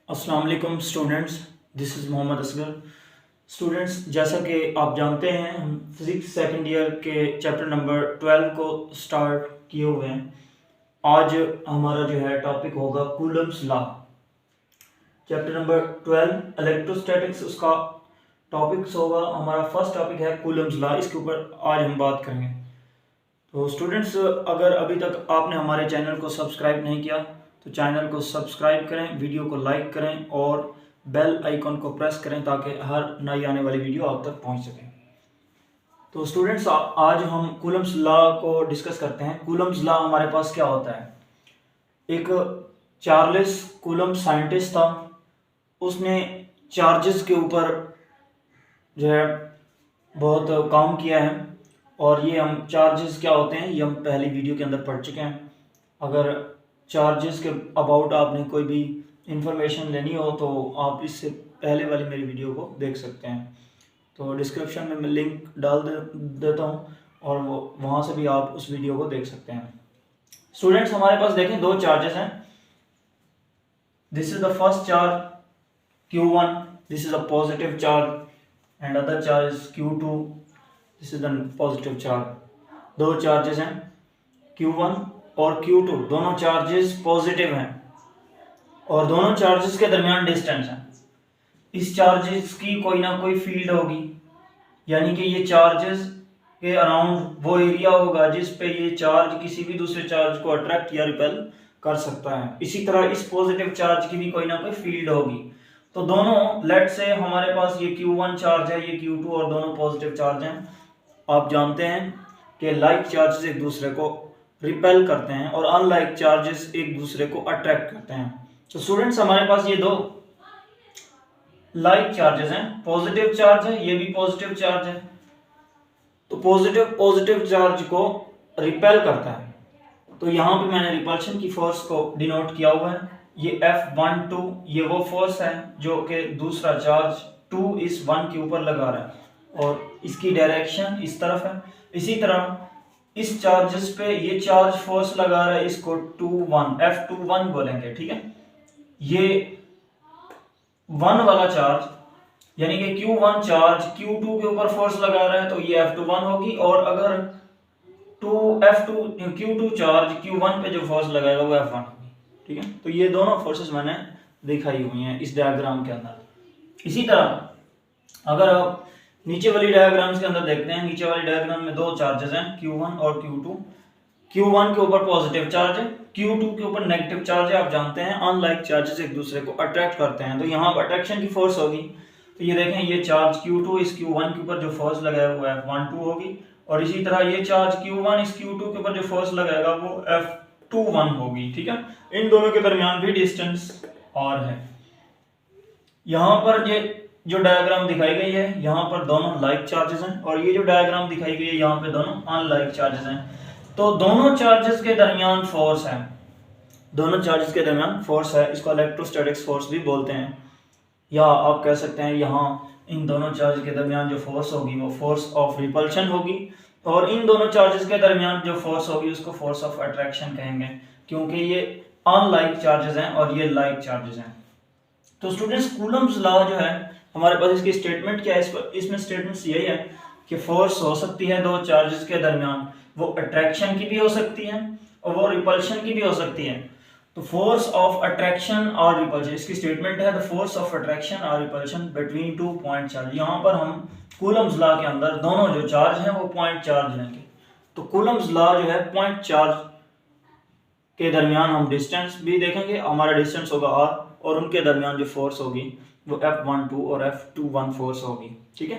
अस्सलाम वालेकुम students, this is Mohammad Asghar. Students, जैसा कि आप जानते हैं हम फिज़िक्स सेकंड ईयर के चैप्टर नंबर 12 को स्टार्ट किए हुए हैं। आज हमारा जो है टॉपिक होगा Coulomb's law. Chapter number 12 electrostatics, उसका टॉपिक्स होगा। हमारा फर्स्ट टॉपिक है कूलम्स लॉ, इसके ऊपर आज हम बात करेंगे। तो स्टूडेंट्स, अगर अभी तक आपने हमारे चैनल को सब्सक्राइब नहीं किया तो चैनल को सब्सक्राइब करें, वीडियो को लाइक करें और बेल आइकन को प्रेस करें ताकि हर नई आने वाली वीडियो आप तक पहुंच सके। तो स्टूडेंट्स, आज हम कूलम्स लॉ को डिस्कस करते हैं। कूलम्स लॉ हमारे पास क्या होता है? एक चार्ल्स कूलम साइंटिस्ट था, उसने चार्जेस के ऊपर जो है बहुत काम किया है और ये हम चार्जेस क्या होते हैं ये हम पहली वीडियो के अंदर पढ़ चुके हैं। अगर चार्जेस के अबाउट आपने कोई भी इंफॉर्मेशन लेनी हो तो आप इससे पहले वाली मेरी वीडियो को देख सकते हैं। तो डिस्क्रिप्शन में मैं लिंक डाल देता हूँ और वो वहाँ से भी आप उस वीडियो को देख सकते हैं। स्टूडेंट्स, हमारे पास देखें दो चार्जेस हैं। This is the first charge Q1, this is a positive charge and other charge is Q2, this is the positive charge. दो चार्जेस हैं Q1 और Q2, दोनों चार्जेस पॉजिटिव हैं और दोनों चार्जेस के दरमियान डिस्टेंस है। इस चार्जेस की कोई ना कोई फील्ड होगी, यानी कि ये चार्जेस के अराउंड वो एरिया होगा जिस पे ये चार्ज किसी भी दूसरे चार्ज को अट्रैक्ट या रिपेल कर सकता है। इसी तरह इस पॉजिटिव चार्ज की भी कोई ना कोई फील्ड होगी। तो दोनों, लेट से हमारे पास ये Q1 चार्ज है, ये Q2 और दोनों पॉजिटिव चार्ज हैं। आप जानते हैं कि लाइक चार्जेस एक दूसरे को रिपेल करते हैं और अनलाइक चार्जेस एक दूसरे को अट्रैक्ट करते हैं। तो स्टूडेंट्स, हमारे पास ये दो लाइक चार्जेस हैं, पॉजिटिव चार्ज है, ये भी पॉजिटिव चार्ज है। तो पॉजिटिव चार्ज को रिपेल करता है। तो यहाँ पे मैंने रिपल्शन की फोर्स को डिनोट किया हुआ है। ये F12 ये वो फोर्स है जो कि दूसरा चार्ज 2 इस 1 के ऊपर लगा रहा है और इसकी डायरेक्शन इस तरफ है। इसी तरह इस चार्जेस पे ये चार्ज फोर्स लगा रहा है, इसको 21 F21 बोलेंगे, ठीक है। ये 1 वाला चार्ज यानी कि Q1 चार्ज Q2 के ऊपर फोर्स लगा रहा है तो ये F21 होगी, और अगर Q2 चार्ज Q1 पे जो फोर्स लगाएगा वो F1 होगी, ठीक है। तो ये दोनों फोर्सेस मैंने दिखाई हुई हैं इस डायग्राम के अंदर। इसी तरह अगर आप नीचे वाली डायग्राम्स के अंदर देखते हैं, नीचे वाली डायग्राम में दो चार्जेस हैं Q1 और Q2। Q1 के ऊपर पॉजिटिव चार्ज है, Q2 के ऊपर नेगेटिव चार्ज है। आप जानते हैं अनलाइक चार्जेस एक दूसरे को अट्रैक्ट करते हैं, तो यहाँ अट्रैक्शन की फोर्स होगी। तो ये देखें, ये चार्ज Q2 इस Q1 के ऊपर जो फोर्स लगाया वो F12 होगी, और इसी तरह ये चार्ज Q1 इस Q2 के ऊपर जो फोर्स लगाएगा वो F21 होगी, ठीक है। इन दोनों के दरमियान भी डिस्टेंस और है। यहाँ पर ये जो डायग्राम दिखाई गई है, यहाँ पर दोनों लाइक चार्जेस हैं, और ये जो डायग्राम दिखाई गई है यहाँ पे दोनों अनलाइक चार्जेस हैं। तो दोनों चार्जेस के दरमियान फोर्स है, दोनों चार्जेस के दरमियान फोर्स है। इसको इलेक्ट्रोस्टैटिक्स फोर्स भी बोलते हैं, या आप कह सकते हैं यहाँ इन दोनों चार्ज के दरमियान जो फोर्स होगी वो फोर्स ऑफ रिपल्शन होगी, और इन दोनों चार्जेस के दरमियान जो फोर्स होगी उसको फोर्स ऑफ अट्रैक्शन कहेंगे, क्योंकि ये अनलाइक चार्जेस हैं और ये लाइक चार्जेस हैं। तो स्टूडेंट्स, कूलम्स लॉ जो है हमारे पास, इसकी स्टेटमेंट क्या है? इसमें स्टेटमेंट्स यही है कि फोर्स हो सकती है दो चार्जेस के दरमियान, वो अट्रैक्शन की भी हो सकती है और वो रिपल्शन की भी हो सकती है। तो फोर्स ऑफ अट्रैक्शन और रिपल्शन, इसकी स्टेटमेंट है द फोर्स ऑफ अट्रैक्शन और repulsion between two point charge. यहाँ पर हम कूलम्स लॉ के अंदर दोनों जो चार्ज हैं वो पॉइंट चार्ज लेंगे। तो कूलम्स लॉ जो है पॉइंट चार्ज के दरमियान हम डिस्टेंस भी देखेंगे, हमारा डिस्टेंस होगा r, और उनके दरमियान जो फोर्स होगी वो F12 और F21 फोर्स होगी, ठीक है।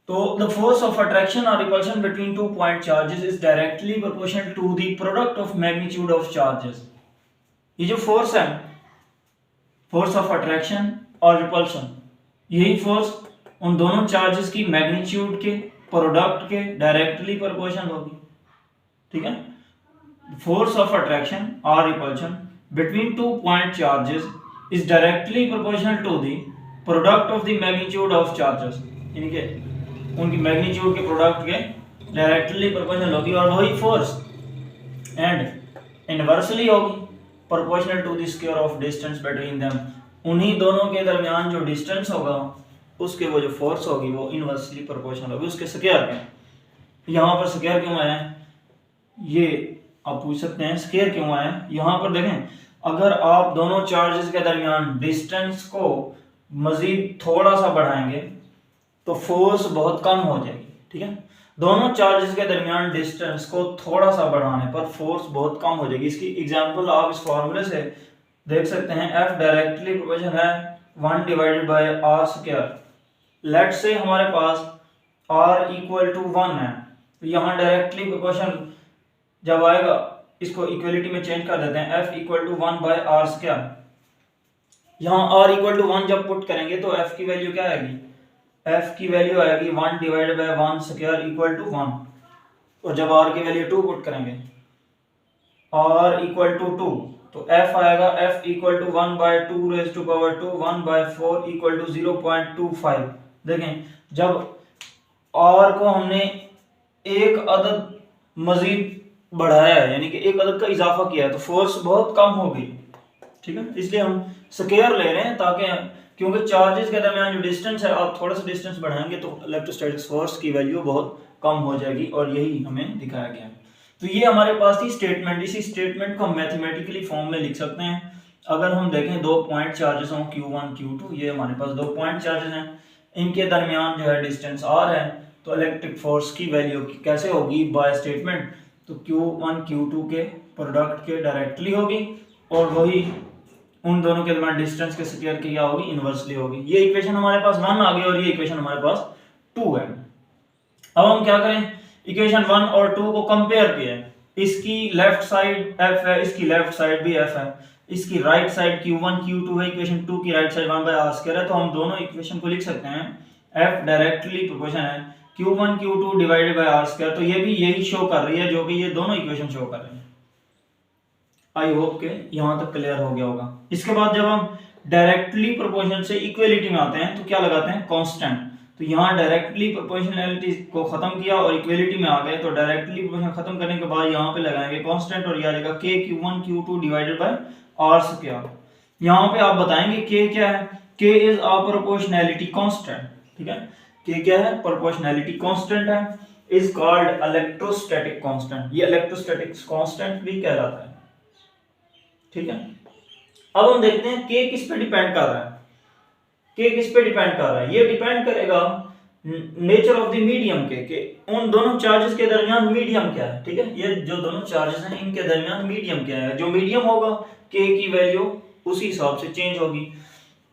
तो द फोर्स ऑफ अट्रैक्शन और repulsion between two point charges is directly proportional to the product of magnitude of charges. ये जो फोर्स है, फोर्स ऑफ अट्रैक्शन और रिपल्शन, यही फोर्स उन दोनों चार्जेस की मैग्नीट्यूड के प्रोडक्ट के डायरेक्टली प्रोपोर्शनल होगी, ठीक है। Force of attraction or repulsion between two point charges is directly proportional to the product of the magnitude of charges। यानी कि उनकी मैग्नीट्यूड के प्रोडक्ट के डायरेक्टली प्रोपोर्शनल होगी, और वही फोर्स एंड इनवर्सली होगी proportional to the square of distance between them, उन्हीं दोनों के दरमियान जो डिस्टेंस होगा उसके वो जो फोर्स होगी वो इनवर्सली प्रोपोर्शनल होगी उसके स्क्वायर के। यहाँ पर स्क्वायर क्यों आया है ये आप पूछ सकते हैं, स्क्वायर क्यों आया है। यहाँ पर देखें, अगर आप दोनों चार्जेस के दरमियान डिस्टेंस को मजीद थोड़ा सा बढ़ाएंगे तो फोर्स बहुत कम हो जाएगी, ठीक है। दोनों चार्जेस के दरमियान डिस्टेंस को थोड़ा सा बढ़ाने पर फोर्स बहुत कम हो जाएगी। इसकी एग्जांपल आप इस फॉर्मूले से देख सकते हैं, F डायरेक्टली प्रोपोर्शनल है 1 divided by r square. Let say हमारे पास r इक्वल टू 1 है, तो यहाँ डायरेक्टली प्रोपोर्शनल जब आएगा इसको इक्वलिटी में चेंज कर देते हैं, F equal to 1 by r square. यहाँ r इक्वल टू 1 जब पुट करेंगे तो F की वैल्यू क्या आएगी, F की वैल्यू आएगी 1 divided by 1 square equal to 1। और जब r की वैल्यू 2 पुट करेंगे, r इक्वल टू 2, तो F आएगा F equal to 1 by 2 raise to power 2 1 by 4 equal to 0.25। देखें, जब r को हमने एक अदद मजीद बढ़ाया है, यानी कि एक अदद का इजाफा किया है, तो फोर्स बहुत कम होगी, ठीक है। इसलिए हम स्क्वायर ले रहे हैं ताकि, क्योंकि चार्जेस के दरमियान जो डिस्टेंस है आप थोड़ा सा डिस्टेंस बढ़ाएंगे तो इलेक्ट्रोस्टैटिक फोर्स की वैल्यू बहुत कम हो जाएगी, और यही हमें दिखाया गया है। तो ये हमारे पास थी स्टेटमेंट। इसी स्टेटमेंट को हम मैथमेटिकली फॉर्म में लिख सकते हैं। अगर हम देखें दो पॉइंट चार्जेस हों Q1 Q2, ये हमारे पास दो पॉइंट चार्जेस हैं, इनके दरमियान जो है डिस्टेंस r है, तो इलेक्ट्रिक फोर्स की वैल्यू कैसे होगी बाय स्टेटमेंट, तो Q1 Q2 के प्रोडक्ट के डायरेक्टली होगी, और वही उन दोनों के दरमियान डिस्टेंस के स्क्वायर की क्या होगी, इनवर्सली होगी। ये इक्वेशन हमारे पास 1 आ गई और ये इक्वेशन हमारे पास 2 है। अब हम क्या करें, इक्वेशन 1 और 2 को कंपेयर किया, इसकी लेफ्ट साइड f है, इसकी लेफ्ट साइड भी f है, इसकी राइट साइड Q1 Q2 है, इक्वेशन 2 की right side 1 by r square है, तो हम दोनों इक्वेशन को लिख सकते हैं f डायरेक्टली प्रोपोर्शनल है Q1 Q2 divided by r square. तो ये भी यही शो कर रही है जो कि ये दोनों इक्वेशन शो कर रहे हैं। आई होप के यहां तक क्लियर हो गया होगा। इसके बाद जब हम डायरेक्टली प्रोपोर्शनल से इक्वलिटी में आते हैं तो क्या लगाते हैं, कांस्टेंट। तो यहाँ डायरेक्टली प्रोपोर्शनैलिटी को खत्म किया और इक्वलिटी में आ गए, तो डायरेक्टली प्रोपोर्शनल खत्म करने के बाद यहाँ पे लगाएंगे कांस्टेंट, और यह आ जाएगा k Q1 Q2 divided by r square. यहाँ पे आप बताएंगे k क्या है, k is a proportionality constant, ठीक है। k क्या है, प्रोपोर्शनैलिटी कांस्टेंट है, इज कॉल्ड इलेक्ट्रोस्टैटिक कांस्टेंट। ये इलेक्ट्रोस्टैटिक कांस्टेंट भी कहलाता है, ठीक है। अब हम देखते हैं k किस पे डिपेंड कर रहा है, k किस पे डिपेंड कर रहा है, ये डिपेंड करेगा नेचर ऑफ द मीडियम के उन दोनों चार्जेस के दरमियान मीडियम क्या है, ठीक है। ये जो दोनों चार्जेस हैं इनके दरमियान मीडियम क्या है, जो मीडियम होगा k की वैल्यू उसी हिसाब से चेंज होगी।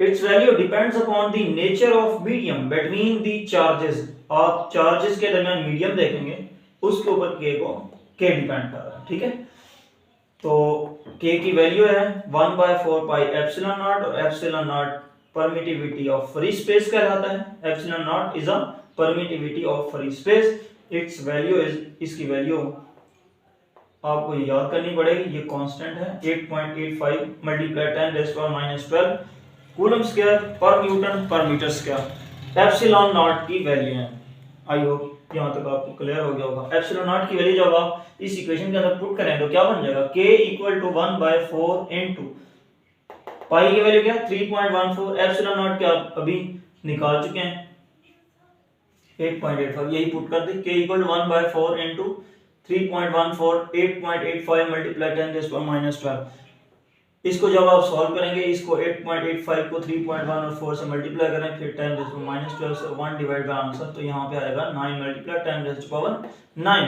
It's value depends upon the nature of medium between the charges. आप चार्जेस के दरमियान मीडियम देखेंगे, उसके ऊपर k डिपेंड कर रहा है, ठीक है। तो k की वैल्यू है 1/4 पाई एप्सिलॉन नॉट, और epsilon not permittivity of free space कहलाता है। Epsilon not is a permittivity of free space. It's value is, इसकी वैल्यू आपको याद करनी पड़ेगी, ये कांस्टेंट है 8.85 मल्टीप्लाई 10⁻⁻12 कूलम स्क्वायर पर न्यूटन पर मीटर स्क्वायर एप्सिलॉन नॉट की वैल्यू है। आई होप यहाँ तक आपको क्लियर हो गया होगा। एप्सिलॉन नॉट की वैल्यू जब आप इस इक्वेशन के अंदर पुट करें तो क्या बन जाएगा, k equal to 1/4 into pi की वैल्यू क्या 3.14, एप्सिलॉन नॉट क्या आप अभी निकाल चुके हैं 8.85, यही पुट कर दे, k equal to 1/4 into 3.14 8.85 multiply 10⁻⁻12। इसको जब आप सॉल्व करेंगे, इसको 8.85 को 3.1 और 4 से मल्टीप्लाई करें, फिर 10⁻12 से 1 डिवाइड बाय आंसर, तो यहाँ पे आएगा 9 multiply 10⁻9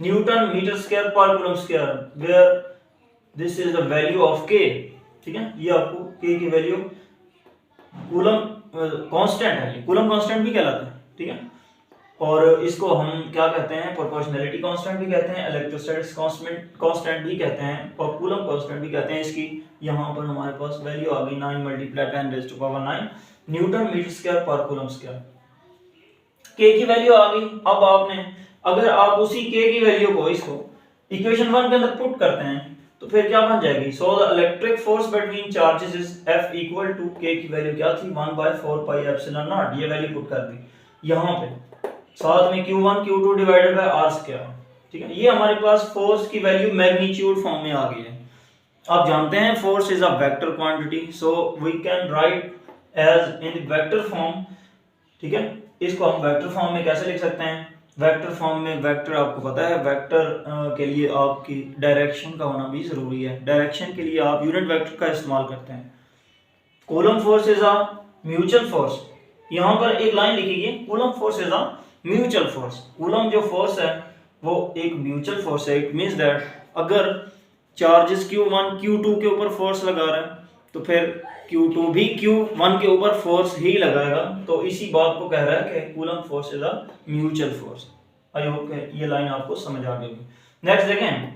newton metre square per coulomb square, where this is the value of k, ठीक है। ये आपको k की वैल्यू कूलम कांस्टेंट है, ये कूलम कांस्टेंट भी कहलाता है, ठीक है। और इसको हम क्या कहते हैं, प्रोपोर्शनैलिटी कांस्टेंट भी कहते हैं, इलेक्ट्रोस्टैटिक्स कांस्टेंट भी कहते हैं, और कूलम कांस्टेंट भी कहते हैं। इसकी यहाँ पर हमारे पास वैल्यू आ गई 9 multiply 10⁻9 newton metre square per coulomb square. k की वैल्यू आ गई। अब आपने अगर आप उसी k की वैल्यू को इसको इक्वेशन 1 के अंदर पुट करते हैं तो फिर क्या बन जाएगी, so the electric force between charges is F equal to k की वैल्यू क्या थी 1/4 पाई एप्सिलॉन नॉट, ये वैल्यू पुट कर दी यहाँ पे, साथ में Q1 Q2 divided by r square, ठीक है। ये हमारे पास फोर्स की वैल्यू मैग्नीट्यूड फॉर्म में आ गई है। आप जानते हैं force is a vector quantity, so we can write as in vector form. ठीक है, इसको हम वेक्टर फॉर्म में कैसे लिख सकते हैं? वेक्टर फॉर्म में वेक्टर आपको पता है, वेक्टर के लिए आपकी डायरेक्शन का होना भी जरूरी है। डायरेक्शन के लिए आप यूनिट वेक्टर का इस्तेमाल करते हैं। Coulomb force is a mutual force. यहाँ पर एक लाइन लिखिए, coulomb force is a mutual force. Coulomb जो फोर्स है वो एक म्यूचुअल फोर्स है। इट मीन्स दैट अगर चार्जेस Q1 Q2 के ऊपर फोर्स लगा रहा है तो फिर Q2 भी Q1 के ऊपर फोर्स ही लगाएगा। तो इसी बात को कह रहा है कि coulomb force is a mutual force. I hope ये लाइन आपको समझ आ गई। नेक्स्ट देखें,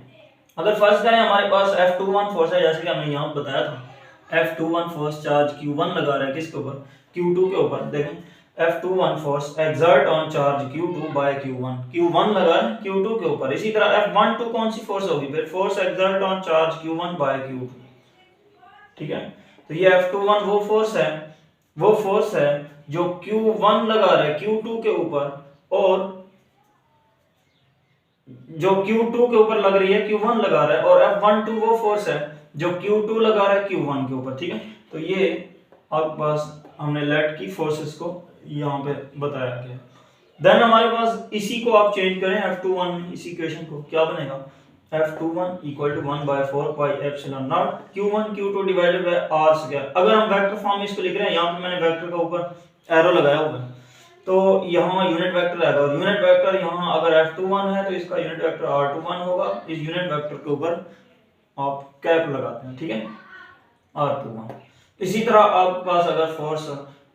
अगर फर्स्ट करें हमारे पास F21 फोर्स है, जैसे कि हमने यहाँ बताया था, F21 फोर्स चार्ज Q1 लगा रहा है किसके ऊपर? Q2 के ऊपर। देखें F21 force exert on charge Q2 by Q1, Q1 लगा है Q2 के ऊपर। इसी तरह F12 कौन सी फोर्स होगी? फिर force exert on charge Q1 by Q2। ठीक है, तो ये F21 वो फोर्स है जो Q1 लगा रहा है Q2 के ऊपर, और जो Q2 के ऊपर लग रही है Q1 लगा रहा है, और F12 वो फोर्स है जो Q2 लगा रहा है Q1 के ऊपर। ठीक है, तो ये आपके पास हमने लेट की फोर्सेस को यहाँ पे बताया गया। देन हमारे पास इसी को आप चेंज करें F21, इस इक्वेशन को क्या बनेगा? F21 equal to 1/4 pi epsilon naught Q1 Q2 divided by R square. अगर हम वेक्टर फॉर्म में इसको लिख रहे हैं, यहाँ पे मैंने वेक्टर का ऊपर एरो लगाया हुआ है, तो यहाँ यूनिट वेक्टर आएगा, और यूनिट वेक्टर यहाँ अगर F21 है तो इसका यूनिट वेक्टर R21 होगा। इस यूनिट वेक्टर के ऊपर आप कैप लगाते हैं। ठीक है, R21। इसी तरह आपके पास अगर फोर्स,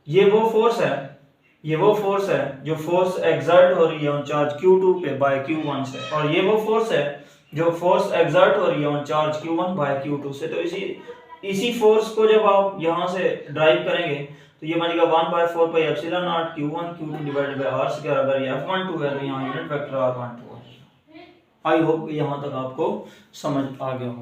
ये वो फोर्स है जो फोर्स एक्सर्ट हो रही है ऑन चार्ज Q2 पे बाय Q1 से, और ये वो फोर्स है जो फोर्स एक्सर्ट हो रही है on charge Q1 by Q2 से। तो इसी फोर्स को जब आप यहाँ से ड्राइव करेंगे तो ये बनेगा 1/4 pi epsilon naught Q1 Q2 divided by R square. अगर ये F12 है तो यहाँ यूनिट वेक्टर R12 है। आई होप यहाँ तक आपको समझ आ गया हो।